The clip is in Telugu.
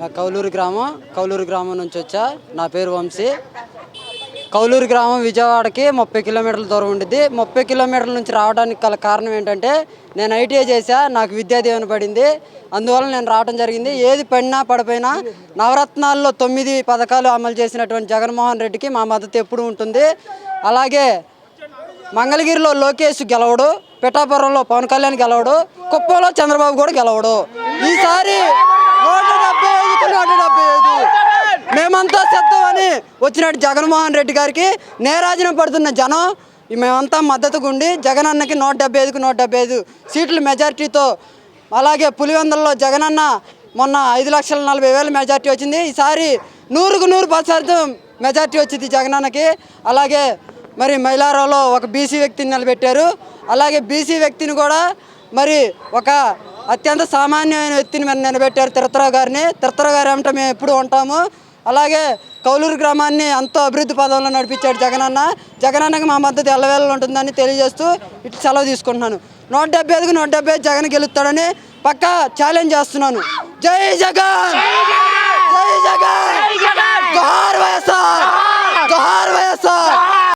మా కౌలూరు గ్రామం నుంచి వచ్చా. నా పేరు వంశీ. కౌలూరు గ్రామం విజయవాడకి 30 కిలోమీటర్ల దూరం ఉండిద్ది. 30 కిలోమీటర్ల నుంచి రావడానికి గల కారణం ఏంటంటే నేను ఐటీఐ చేశా, నాకు విద్యా దీవెన పడింది, అందువల్ల నేను రావడం జరిగింది. ఏది పడినా పడిపోయినా నవరత్నాల్లో 9 పథకాలు అమలు చేసినటువంటి జగన్మోహన్ రెడ్డికి మా మద్దతు ఎప్పుడు ఉంటుంది. అలాగే మంగళగిరిలో లోకేష్ గెలవడు, పిఠాపురంలో పవన్ కళ్యాణ్ గెలవడు, కుప్పంలో చంద్రబాబు కూడా గెలవడు. ఈసారి 175కు 175 మేమంతా సిద్ధమని వచ్చినట్టు జగన్మోహన్ రెడ్డి గారికి నేరాజనం పడుతున్న జనం మేమంతా మద్దతుగా ఉండి జగనన్నకి 175కు 175 సీట్లు మెజార్టీతో, అలాగే పులివెందులలో జగనన్న మొన్న 5,40,000 మెజార్టీ వచ్చింది. ఈసారి 100కు 100% మెజార్టీ వచ్చింది జగనన్నకి. అలాగే మరి మైలారాలో ఒక బీసీ వ్యక్తిని నిలబెట్టారు. అలాగే బీసీ వ్యక్తిని కూడా మరి ఒక అత్యంత సామాన్యమైన వ్యక్తిని మరి నిలబెట్టారు, తిరుత్తరావు గారిని. తిరుత్తరావు గారు ఏమంటే మేము ఎప్పుడు ఉంటాము. అలాగే కౌలూరు గ్రామాన్ని ఎంతో అభివృద్ధి పదంలో నడిపించాడు జగనన్న. జగనన్నకి మా మద్దతు ఎల్లవేళ ఉంటుందని తెలియజేస్తూ ఇటు సెలవు తీసుకుంటున్నాను. 175కు 175 జగన్ గెలుస్తాడని పక్కా ఛాలెంజ్ చేస్తున్నాను. జై జగన్.